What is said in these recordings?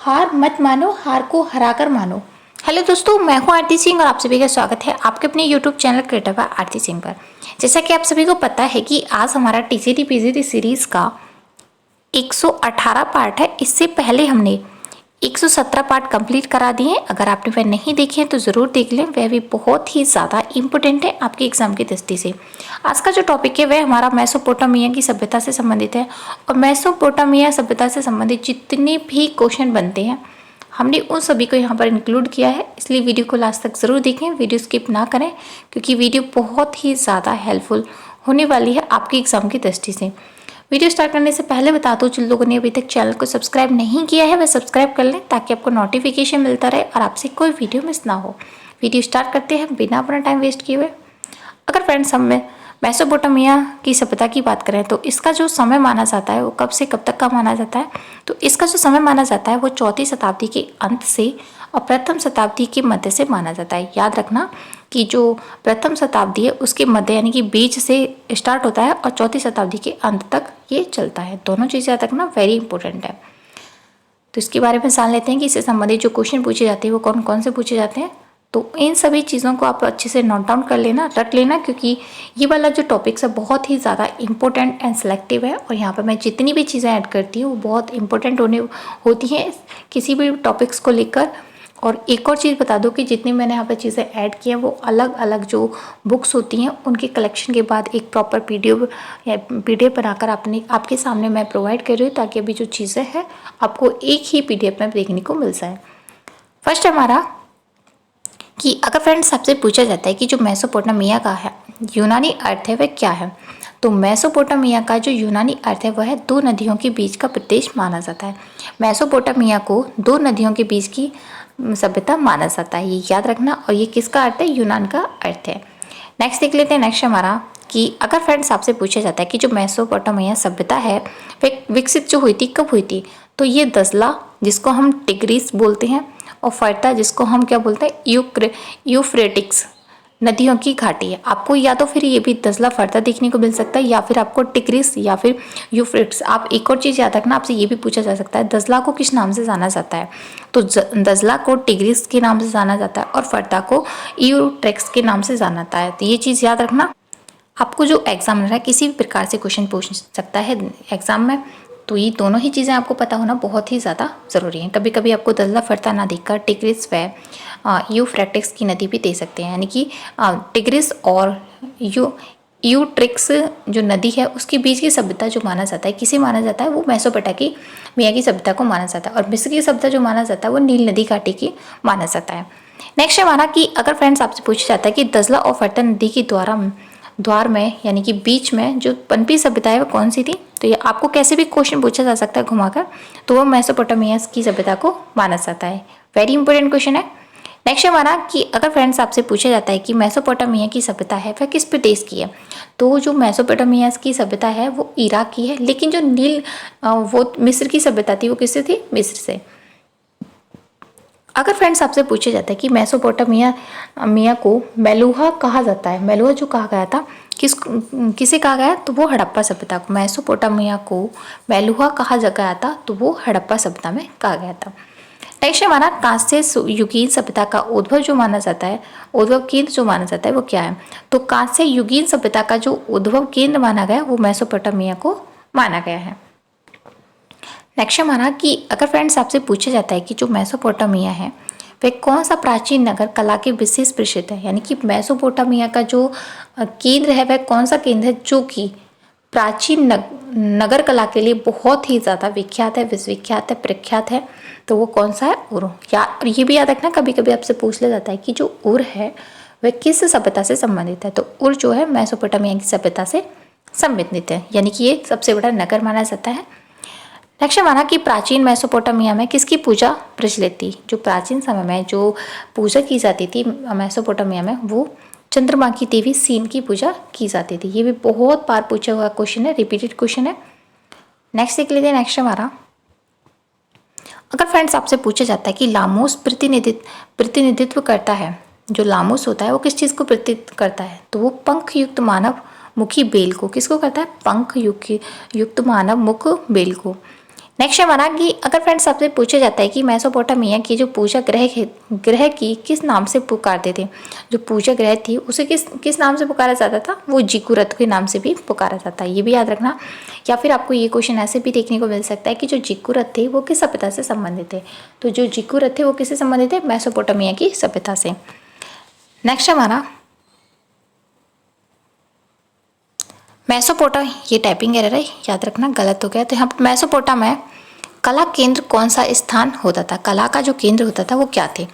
हार मत मानो, हार को हरा कर मानो। हेलो दोस्तों, मैं हूं आरती सिंह और आप सभी का स्वागत है आपके अपने यूट्यूब चैनल क्रिएटिव बाय आरती सिंह पर। जैसा कि आप सभी को पता है कि आज हमारा टीजीटी पीजीटी सीरीज का 118 पार्ट है। इससे पहले हमने 117 पार्ट कंप्लीट करा दिए हैं। अगर आपने वह नहीं देखे हैं तो ज़रूर देख लें, वह भी बहुत ही ज़्यादा इम्पोर्टेंट है आपके एग्जाम की दृष्टि से। आज का जो टॉपिक है वह हमारा मेसोपोटामिया की सभ्यता से संबंधित है। और मेसोपोटामिया सभ्यता से संबंधित जितने भी क्वेश्चन बनते हैं हमने उन सभी को यहाँ पर इंक्लूड किया है, इसलिए वीडियो को लास्ट तक ज़रूर देखें, वीडियो स्किप ना करें, क्योंकि वीडियो बहुत ही ज़्यादा हेल्पफुल होने वाली है आपके एग्जाम की दृष्टि से। वीडियो स्टार्ट करने से पहले बता दूं, जिन लोगों ने अभी तक चैनल को सब्सक्राइब नहीं किया है वह सब्सक्राइब कर लें, ताकि आपको नोटिफिकेशन मिलता रहे और आपसे कोई वीडियो मिस ना हो। वीडियो स्टार्ट करते हैं बिना अपना टाइम वेस्ट किए हुए। अगर फ्रेंड्स हम मेसोपोटामिया की सभ्यता की बात करें तो इसका जो समय माना जाता है वो कब से कब तक का माना जाता है, तो इसका जो समय माना जाता है वो 4वीं शताब्दी के अंत से और प्रथम शताब्दी के मध्य से माना जाता है। याद रखना कि जो प्रथम शताब्दी है उसके मध्य यानी कि बीच से स्टार्ट होता है और 4वीं शताब्दी के अंत तक ये चलता है। दोनों चीज़ें याद रखना वेरी इंपॉर्टेंट है। तो इसके बारे में जान लेते हैं कि इससे संबंधित जो क्वेश्चन पूछे जाते हैं वो कौन कौन से पूछे जाते हैं। तो इन सभी चीज़ों को आप अच्छे से नोट डाउन कर लेना, रट लेना, क्योंकि ये वाला जो टॉपिक्स है बहुत ही ज़्यादा इंपॉर्टेंट एंड सेलेक्टिव है। और यहाँ पर मैं जितनी भी चीज़ें ऐड करती हूँ वो बहुत इंपॉर्टेंट होती हैं किसी भी टॉपिक्स को लेकर। और एक और चीज़ बता दूं कि जितनी मैंने यहाँ पर चीज़ें ऐड की हैं वो अलग अलग जो बुक्स होती हैं उनके कलेक्शन के बाद एक प्रॉपर पीडीएफ बनाकर आपके सामने मैं प्रोवाइड कर रही हूँ, ताकि अभी जो चीज़ें हैं आपको एक ही पीडीएफ में देखने को मिल जाए। फर्स्ट हमारा कि अगर फ्रेंड्स आपसे पूछा जाता है कि जो मेसोपोटामिया का है यूनानी अर्थ है वह क्या है, तो मेसोपोटामिया का जो यूनानी अर्थ है वह 2 नदियों के बीच का प्रदेश माना जाता है। मेसोपोटामिया को 2 नदियों के बीच की सभ्यता माना जाता है, ये याद रखना। और ये किसका अर्थ है? यूनान का अर्थ है। नेक्स्ट देख लेते हैं। नेक्स्ट हमारा कि अगर फ्रेंड्स आपसे पूछा जाता है कि जो मेसोपोटामिया सभ्यता है वह विकसित जो हुई थी कब हुई थी, तो ये दजला जिसको हम टिग्रिस बोलते हैं और फरता जिसको हम क्या बोलते हैं यूफ्रेटिक्स नदियों की घाटी है। आपको या तो फिर ये भी दजला फरता देखने को मिल सकता है या फिर आपको टिग्रिस या फिर यूफ्रेटिक्स। आप एक और चीज़ याद रखना, आपसे ये भी पूछा जा सकता है दजला को किस नाम से जाना जाता है, तो दजला को टिग्रिस के नाम से जाना जाता है और फरता को यूफ्रेटिक्स के नाम से जाना जाता है। तो ये चीज़ याद रखना। आपको जो एग्जामिनर है किसी भी प्रकार से क्वेश्चन पूछ सकता है एग्जाम में, तो ये दोनों ही चीज़ें आपको पता होना बहुत ही ज़्यादा ज़रूरी है। कभी कभी आपको दजला फरता ना देखकर टिग्रिस व यूफ्रेटिक्स की नदी भी दे सकते हैं, यानी कि टिग्रिस और यूट्रिक्स जो नदी है उसके बीच की सभ्यता जो माना जाता है, किसे माना जाता है, वो मेसोपोटामिया की सभ्यता को माना जाता है। और मिस्र की सभ्यता जो माना जाता है वो नील नदी घाटी की माना जाता है। नेक्स्ट है हमारा कि अगर फ्रेंड्स आपसे पूछा जाता है कि दजला और फरता नदी की द्वार में यानी कि बीच में जो पनपी सभ्यता है वो कौन सी थी, तो ये आपको कैसे भी क्वेश्चन पूछा जा सकता है घुमाकर, तो वो मेसोपोटामिया की सभ्यता को माना जाता है। वेरी इंपॉर्टेंट क्वेश्चन है। नेक्स्ट हमारा कि अगर फ्रेंड्स आपसे पूछा जाता है कि मेसोपोटामिया की सभ्यता है वह किस प्रदेश की है, तो जो मेसोपोटामिया की सभ्यता है वो इराक की है, लेकिन जो वो मिस्र की सभ्यता थी वो किससे थी? मिस्र से। अगर फ्रेंड्स आपसे पूछा जाता है कि मेसोपोटामिया को मेलुहा कहा जाता है, मेलुहा जो कहा गया था किसे कहा गया, तो वो हड़प्पा सभ्यता को। मेसोपोटामिया को मेलुहा कहा गया था तो वो हड़प्पा सभ्यता में कहा गया था। नेक्स्ट हमारा कांस्य युगीन सभ्यता का उद्भव जो माना जाता है, उद्भव केंद्र जो माना जाता है वो क्या है, तो कांस्य युगीन सभ्यता का जो उद्भव केंद्र माना गया वो मेसोपोटामिया को माना गया है। नेक्स्ट हमारा कि अगर फ्रेंड्स आपसे पूछा जाता है कि जो मेसोपोटामिया है वह कौन सा प्राचीन नगर कला के विशेष प्रसिद्ध है, यानी कि मेसोपोटामिया का जो केंद्र है वह कौन सा केंद्र है जो कि प्राचीन नगर कला के लिए बहुत ही ज़्यादा विख्यात है, विश्वविख्यात है, प्रख्यात है, तो वो कौन सा है? उर। और ये भी याद रखना, कभी कभी आपसे पूछ लिया जाता है कि जो उर है वह किस सभ्यता से संबंधित है, तो उर जो है मेसोपोटामिया की सभ्यता से संबंधित है, यानी कि ये सबसे बड़ा नगर माना जाता है। नेक्स्ट माना कि प्राचीन मेसोपोटामिया में किसकी पूजा प्रचलित थी, जो प्राचीन समय में जो पूजा की जाती थी मेसोपोटामिया में वो चंद्रमा की देवी सीन की पूजा की जाती थी। ये भी बहुत बार पूछा हुआ क्वेश्चन है, रिपीटेड क्वेश्चन है। नेक्स्ट देख लेते हैं। नेक्स्ट हमारा अगर फ्रेंड्स आपसे पूछा जाता है कि लामोस प्रतिनिधित्व करता है, जो लामोस होता है वो किस चीज़ को प्रतिनिधित्व करता है, तो वो पंख युक्त मानव मुखी बेल को, किसको करता है? पंख युक्त मानव मुख बेल को। नेक्स्ट है हमारा कि अगर फ्रेंड्स आपसे पूछा जाता है कि मेसोपोटामिया की जो पूजा ग्रह की किस नाम से पुकारते थे, जो पूजा ग्रह थी उसे किस नाम से पुकारा जाता था, वो जिकुरत के नाम से भी पुकारा जाता है, ये भी याद रखना। या फिर आपको ये क्वेश्चन ऐसे भी देखने को मिल सकता है कि जो जिकुरत थे वो किस सभ्यता से संबंधित थे, तो जो जिकुरत थे वो किससे संबंधित थे, मेसोपोटामिया की सभ्यता से। नेक्स्ट हमारा मेसोपोटा, ये टाइपिंग एरर है, याद रखना गलत हो गया। तो यहाँ पर मेसोपोटा में कला केंद्र कौन सा स्थान होता था, कला का जो केंद्र होता था वो क्या थे,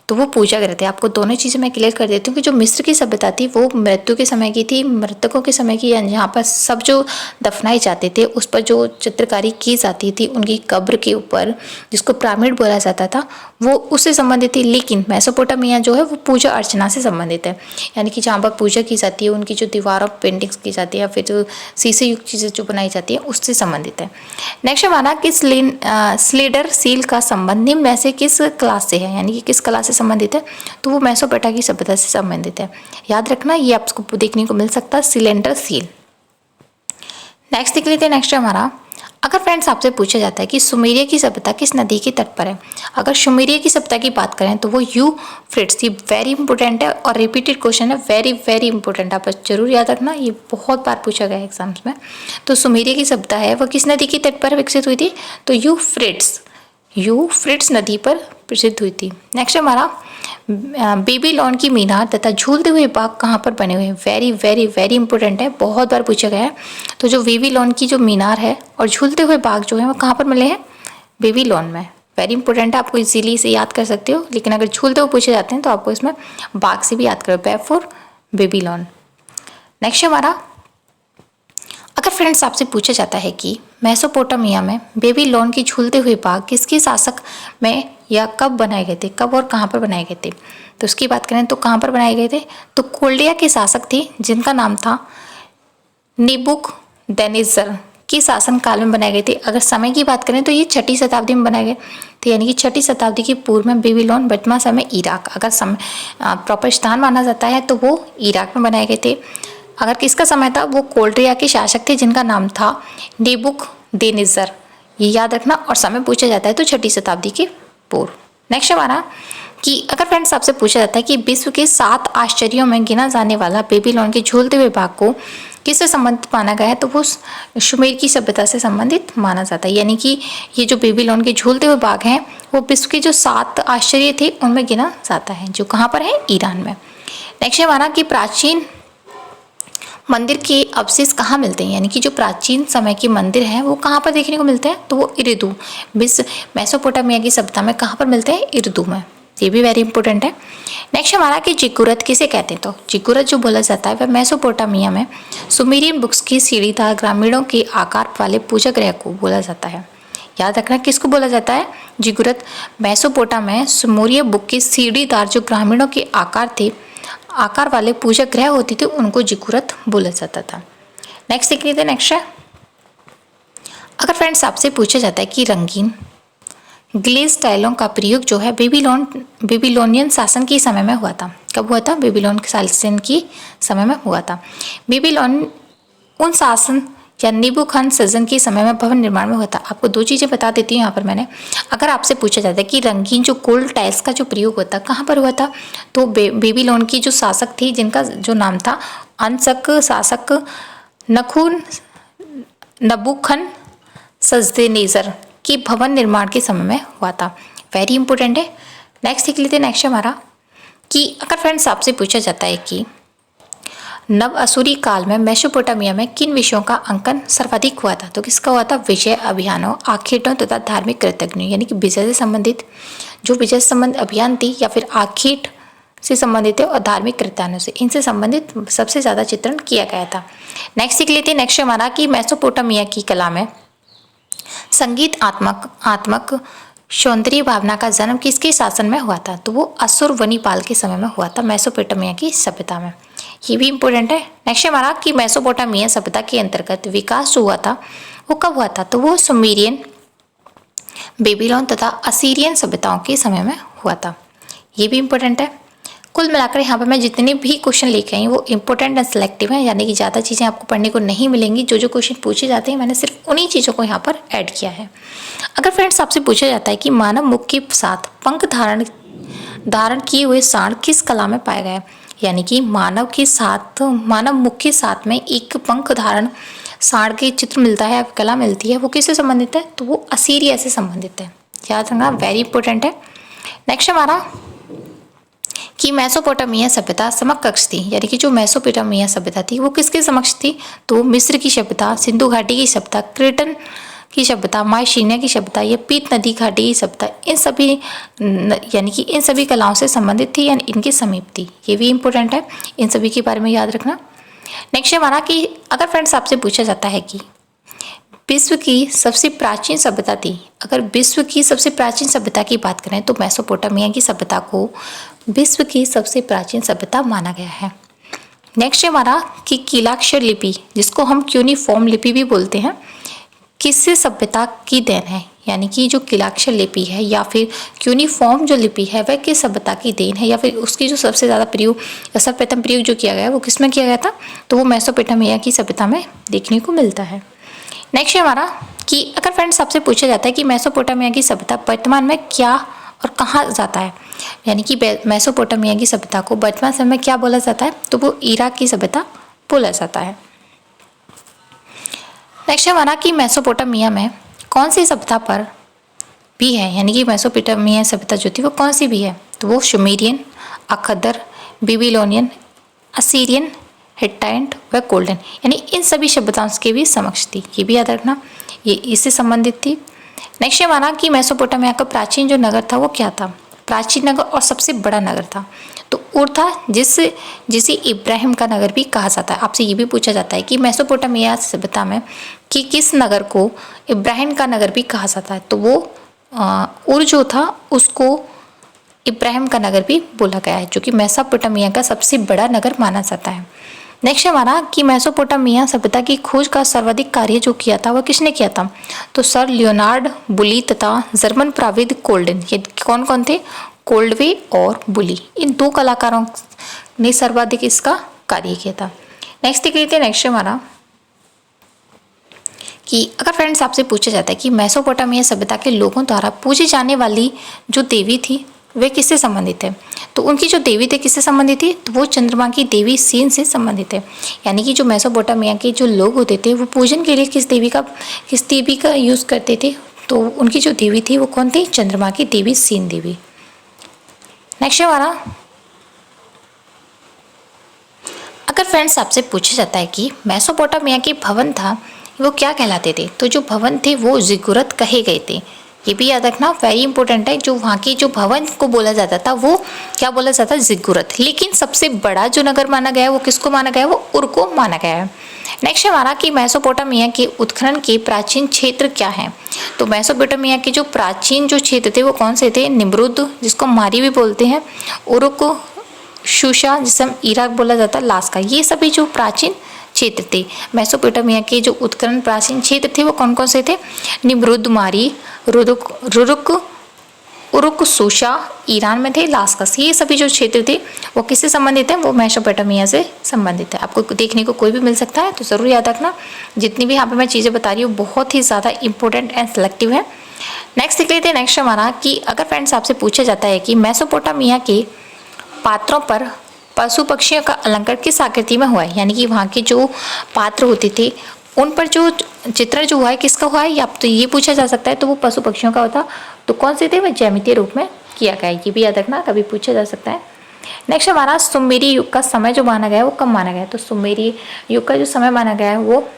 तो वो पूजा ग्रह थे। आपको दोनों चीज़ें मैं क्लियर कर देती हूँ कि जो मिस्र की सभ्यता थी वो मृत्यु के समय की थी, मृतकों के समय की, जहाँ पर सब जो दफनाए जाते थे उस पर जो चित्रकारी की जाती थी उनकी कब्र के ऊपर, जिसको पिरामिड बोला जाता था, वो उससे संबंधित थी। लेकिन मेसोपोटामिया जो है वो पूजा अर्चना से संबंधित है, यानी कि जहाँ पर पूजा की जाती है, उनकी जो दीवारों पर पेंटिंग्स की जाती है या फिर जो शीशे युक्त चीज़ें जो बनाई जाती है उससे संबंधित है। नेक्स्ट हमारा कि स्लेडर सील का संबंध निम्न में से किस क्लास से है, यानी कि किस कला से संबंधित है, तो वो मेसोपोटा की सभ्यता से संबंधित है। याद रखना ये आपको देखने को मिल सकता है सिलेंडर सील। नेक्स्ट देख लेते हैं। नेक्स्ट है हमारा, अगर फ्रेंड्स आपसे पूछा जाता है कि सुमेरिया की सभ्यता किस नदी के तट पर है, अगर सुमेरिया की सभ्यता की बात करें तो वो यूफ्रेट्स, ये वेरी इंपॉर्टेंट है और रिपीटेड क्वेश्चन है, वेरी वेरी इंपॉर्टेंट, आप जरूर याद रखना, ये बहुत बार पूछा गया है एग्जाम्स में। तो सुमेरिया की सभ्यता है वो किस नदी के तट पर विकसित हुई थी, तो यूफ्रेट्स नदी पर प्रसिद्ध हुई थी। नेक्स्ट हमारा बेबीलोन की मीनार तथा झूलते हुए बाग कहाँ पर बने हुए हैं, वेरी वेरी वेरी इंपॉर्टेंट है, बहुत बार पूछा गया है। तो जो बेबीलोन की जो मीनार है और झूलते हुए बाग जो है वो कहाँ पर मिले हैं, बेबीलोन में, वेरी इंपॉर्टेंट है, आपको इजीली इसे याद कर सकते हो। लेकिन अगर झूलते हुए पूछे जाते हैं तो आपको इसमें बाग से भी याद करो, बेफोर बेबीलोन। नेक्स्ट हमारा, अगर फ्रेंड्स आपसे पूछा जाता है कि मेसोपोटामिया में बेबीलोन की झूलते हुए बाग किसके शासक में या कब बनाए गए थे, कब और कहाँ पर बनाए गए थे, तो उसकी बात करें तो कहाँ पर बनाए गए थे, तो कोल्डिया के शासक थे जिनका नाम था नेबुकदनेस्सर के शासन काल में बनाए गए थे। अगर समय की बात करें तो ये 6ठी शताब्दी में बनाए गए थे, यानी कि 6ठी शताब्दी के पूर्व में बेबीलोन, वर्तमान समय इराक, अगर समय प्रॉपर स्थान माना जाता है तो वो इराक में बनाए गए थे। अगर किसका समय था, वो कोल्डिया के शासक थे जिनका नाम था नेबुकदनेस्सर, ये याद रखना। और समय पूछा जाता है तो 6ठी शताब्दी के पूर्व। नेक्स्ट हमारा कि अगर फ्रेंड्स आपसे पूछा जाता है कि विश्व के 7 आश्चर्यों में गिना जाने वाला बेबीलोन के झूलते हुए बाग को किससे संबंधित माना गया है, तो वो शुमेर की सभ्यता से संबंधित माना जाता है, यानी कि ये जो बेबीलोन के झूलते हुए बाग हैं वो विश्व के जो 7 आश्चर्य थे उनमें गिना जाता है, जो कहाँ पर है, ईरान में। नेक्स्ट हमारा कि प्राचीन मंदिर के अवशेष कहाँ मिलते हैं, यानी कि जो प्राचीन समय के मंदिर हैं वो कहाँ पर देखने को मिलते हैं, तो वो इरिदू, मेसोपोटामिया की सभ्यता में कहाँ पर मिलते हैं, इरिदू में, ये भी वेरी इंपॉर्टेंट है। नेक्स्ट हमारा कि जिकुरत किसे कहते हैं, तो जिकुरत जो बोला जाता है वह मेसोपोटामिया में सुमेरियन बुक्स की सीढ़ीदार ग्रामीणों के आकार वाले पूजा गृह को बोला जाता है। याद रखना किसको बोला जाता है, जिकुरत, मेसोपोटा में सुमेरियन बुक की सीढ़ीदार जो ग्रामीणों के आकार वाले पूजा गृह होती थी उनको जिकुरत बोला जाता था। नेक्स्ट देख लेते हैं। नेक्स्ट है, अगर फ्रेंड्स आपसे पूछा जाता है कि रंगीन ग्लेज टाइलों का प्रयोग जो है बेबीलोनियन शासन के समय में हुआ था, कब हुआ था, बेबीलोन शासन की समय में हुआ था। बेबीलोन उन शासन या नेबुकदनेस्सर के समय में भवन निर्माण में हुआ था। आपको 2 चीज़ें बता देती हूँ यहाँ पर मैंने। अगर आपसे पूछा जाता है कि रंगीन जो गोल्ड टाइल्स का जो प्रयोग होता कहाँ पर हुआ था, तो बेबीलोन की जो शासक थी जिनका जो नाम था अंशक शासक नबूखदनेस्सर की भवन निर्माण के समय में हुआ था, वेरी इंपॉर्टेंट है। नेक्स्ट देख लेते हैं। नेक्स्ट हमारा कि अगर फ्रेंड्स आपसे पूछा जाता है कि नव असुरी काल में मेसोपोटामिया में किन विषयों का अंकन सर्वाधिक हुआ था, तो किसका हुआ था, विजय अभियानों, आखेटों तथा धार्मिक कृतज्ञों, यानी कि विजय से संबंधित जो विजय संबंध अभियान थी या फिर आखेट से संबंधित है और धार्मिक कृत्यानों से, इनसे संबंधित सबसे ज़्यादा चित्रण किया गया था। नेक्स्ट देख लेते हैं। नेक्स्ट हमारा कि मेसोपोटामिया की कला में संगीत आत्मक सौंदर्य भावना का जन्म किसके शासन में हुआ था, तो वो अशुरवनिपाल के समय में हुआ था, मेसोपोटामिया की सभ्यता में, ये भी इंपॉर्टेंट है। नेक्स्ट हमारा कि मेसोपोटामिया सभ्यता के अंतर्गत विकास जो हुआ था वो कब हुआ था, तो वो सुमेरियन, बेबीलोन तथा असीरियन सभ्यताओं के समय में हुआ था, ये भी इंपॉर्टेंट है। कुल मिलाकर यहाँ पर मैं जितने भी क्वेश्चन लेके आई वो इंपॉर्टेंट एंड सिलेक्टिव हैं, यानी कि ज़्यादा चीज़ें आपको पढ़ने को नहीं मिलेंगी। जो जो क्वेश्चन पूछे जाते हैं मैंने सिर्फ उन्हीं चीज़ों को यहाँ पर ऐड किया है। अगर फ्रेंड्स आपसे पूछा जाता है कि मानव मुख के साथ पंख धारण किए हुए सांड किस कला में पाया गया है, यानी कि मानव मुख के साथ में एक पंख धारण सांड के चित्र मिलता है, कला मिलती है, वो किससे संबंधित है? तो वो असीरिया से संबंधित है। याद रखना, वेरी इंपॉर्टेंट है। नेक्स्ट हमारा कि मेसोपोटामिया सभ्यता समकक्ष थी, यानी कि जो मेसोपोटामिया सभ्यता थी वो किसके समक्ष थी? तो मिस्र की सभ्यता, सिंधु घाटी की सभ्यता, क्रेटन की सभ्यता, मायशीनिया की सभ्यता या पीत नदी घाटी की सभ्यता, इन सभी यानी कि इन सभी कलाओं से संबंधित थी, यानी इनके समीप थी। ये भी इंपॉर्टेंट है, इन सभी के बारे में याद रखना। नेक्स्ट हमारा कि अगर फ्रेंड्स आपसे पूछा जाता है कि विश्व की सबसे प्राचीन सभ्यता थी, अगर विश्व की सबसे प्राचीन सभ्यता की बात करें तो मेसोपोटामिया की सभ्यता को विश्व की सबसे प्राचीन सभ्यता माना गया है। नेक्स्ट हमारा कि कीलाक्षर लिपि, जिसको हम क्यूनिफॉर्म लिपि भी बोलते हैं, किस सभ्यता की देन है, यानी कि जो कीलाक्षर लिपि है या फिर क्यूनिफॉर्म जो लिपि है वह किस सभ्यता की देन है, या फिर उसकी जो सबसे ज़्यादा प्रयोग या सर्वप्रथम प्रयोग जो किया गया है वो किस में किया गया था? तो वो मेसोपोटामिया की सभ्यता में देखने को मिलता है। नेक्स्ट हमारा कि अगर फ्रेंड्स आपसे पूछा जाता है कि मेसोपोटामिया की सभ्यता वर्तमान में क्या और कहाँ जाता है, यानी कि मेसोपोटामिया की सभ्यता को वर्तमान समय में क्या बोला जाता है? तो वो इराक की सभ्यता बोला जाता है। नेक्स्ट हमारा कि मेसोपोटामिया में कौन सी सभ्यता पर भी है, यानी कि मेसोपोटामिया सभ्यता जो थी वो कौन सी भी है? तो वो सुमेरियन, अखदर, बेबीलोनियन, असीरियन, हिट्टाइट व गोल्डन, यानी इन सभी सभ्यताओं के भी समक्ष थी। ये भी याद रखना, ये इससे संबंधित थी। नेक्स्ट हमारा कि मेसोपोटामिया का प्राचीन जो नगर था वो क्या था? प्राचीन नगर और सबसे बड़ा नगर था तो उर था, जिसे इब्राहिम का नगर भी कहा जाता है। आपसे ये भी पूछा जाता है कि मेसोपोटामिया सभ्यता में कि किस नगर को इब्राहिम का नगर भी कहा जाता है, तो वो उर जो था उसको इब्राहिम का नगर भी बोला गया है, जो कि मेसोपोटामिया का सबसे बड़ा नगर माना जाता है। नेक्स्ट हमारा कि मेसोपोटामिया सभ्यता की खोज का सर्वाधिक कार्य जो किया था वह किसने किया था? तो सर लियोनार्ड बुली तथा जर्मन प्राविद कोल्डन, ये कौन कौन थे? कोल्डवे और बुली, इन दो कलाकारों ने सर्वाधिक इसका कार्य किया था। नेक्स्ट देख लेते हैं। नेक्स्ट हमारा कि अगर फ्रेंड्स आपसे पूछा जाता है कि मेसोपोटामिया सभ्यता के लोगों द्वारा पूजी जाने वाली जो देवी थी वे किससे संबंधित है? तो उनकी जो देवी थे किससे संबंधित थी? तो वो चंद्रमा की देवी सीन से संबंधित है। यानी कि जो मेसोपोटामिया के जो लोग होते थे वो पूजन के लिए किस देवी का यूज़ करते थे? तो उनकी जो देवी थी वो कौन थी? चंद्रमा की देवी सीन देवी। नेक्स्ट हमारा अगर फ्रेंड्स आपसे पूछा जाता है कि मेसोपोटामिया के भवन था वो क्या कहलाते थे? तो जो भवन थे वो जिगुरत कहे गए थे। ये भी याद रखना, वेरी इंपॉर्टेंट है। जो वहाँ की जो भवन को बोला जाता था वो क्या बोला जाता है? जिगुरत। लेकिन सबसे बड़ा जो नगर माना गया है वो किसको माना गया है? वो उर को माना गया है। नेक्स्ट हमारा कि मेसोपोटामिया के उत्खनन के प्राचीन क्षेत्र क्या हैं? तो मेसोपोटामिया के जो प्राचीन जो क्षेत्र थे वो कौन से थे? निम्रुद, जिसको मारी भी बोलते हैं, उरुक, शूशा, जिसे हम इराक बोला जाता है, लास्का, ये सभी जो प्राचीन क्षेत्र थे मेसोपोटामिया के जो उत्खनन प्राचीन क्षेत्र थे वो कौन कौन से थे? निम्रुद, मारी, उरुक, शूशा ईरान में थे, लास्कस, ये सभी जो क्षेत्र थे वो किससे संबंधित है? वो मेसोपोटामिया से संबंधित है। आपको देखने को कोई भी मिल सकता है, तो ज़रूर याद रखना। जितनी भी यहाँ पे मैं चीज़ें बता रही हूँ बहुत ही ज़्यादा इंपॉर्टेंट एंड सिलेक्टिव है। नेक्स्ट देख लेते हैं। नेक्स्ट हमारा कि अगर फ्रेंड्स आपसे पूछा जाता है कि मेसोपोटामिया के पात्रों पर पशु पक्षियों का अलंकार किस आकृति में हुआ है, यानी कि वहाँ के जो पात्र होते थे उन पर जो चित्रण जो हुआ है किसका हुआ है, या तो ये पूछा जा सकता है तो वो पशु पक्षियों का होता, तो कौन से थे? वह ज्यामितीय रूप में किया गया है। ये भी याद रखना, कभी पूछा जा सकता है। नेक्स्ट हमारा सुमेरी युग का समय जो माना गया है वो कब माना गया है? तो सुमेरी युग का जो समय माना गया है वो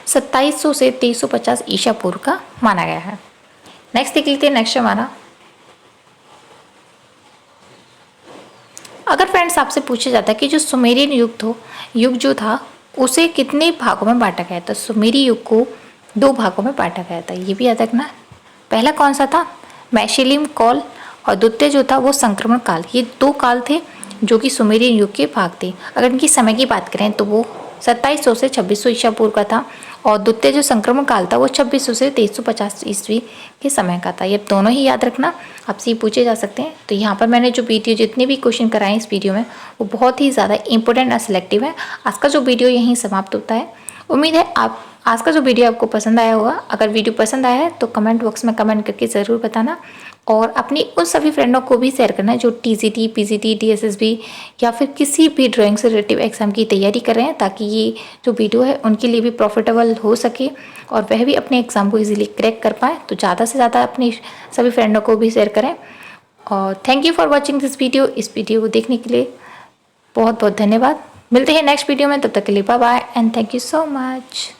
2700 से 2350 ईसा पूर्व का माना गया है। नेक्स्ट देख लेते हैं। नेक्स्ट हमारा अगर फ्रेंड्स आपसे पूछा जाता है कि जो सुमेरियन युग जो था उसे कितने भागों में बांटा गया था? सुमेरी युग को 2 भागों में बांटा गया था। ये भी याद रखना। पहला कौन सा था? मैशिलिम काल, और द्वितीय जो था वो संक्रमण काल। ये 2 काल थे जो कि सुमेरियन युग के भाग थे। अगर इनकी समय की बात करें तो वो 2700 से 2600 ईसा पूर्व का था, और द्वितीय जो संक्रमण काल था वो 2600 से 2350 ईस्वी के समय का था। ये दोनों ही याद रखना, आपसे ये पूछे जा सकते हैं। तो यहाँ पर मैंने जो वीडियो जितने भी क्वेश्चन कराए इस वीडियो में वो बहुत ही ज़्यादा इंपॉर्टेंट और सिलेक्टिव है। आज का जो वीडियो यहीं समाप्त होता है। उम्मीद है आप आज का जो वीडियो आपको पसंद आया होगा। अगर वीडियो पसंद आया है तो कमेंट बॉक्स में कमेंट करके ज़रूर बताना और अपनी उन सभी फ्रेंडों को भी शेयर करना जो टीजीटी, पीजीटी, डीएसएसबी या फिर किसी भी ड्राइंग से रिलेटिव एग्जाम की तैयारी कर रहे हैं, ताकि ये जो वीडियो है उनके लिए भी प्रॉफिटेबल हो सके और वह भी अपने एग्ज़ाम को इजीली क्रैक कर पाएँ। तो ज़्यादा से ज़्यादा अपनी सभी फ्रेंडों को भी शेयर करें। और thank you for watching this video. इस वीडियो को देखने के लिए बहुत बहुत धन्यवाद। मिलते हैं नेक्स्ट वीडियो में, तब तक के लिए bye bye and thank you so much.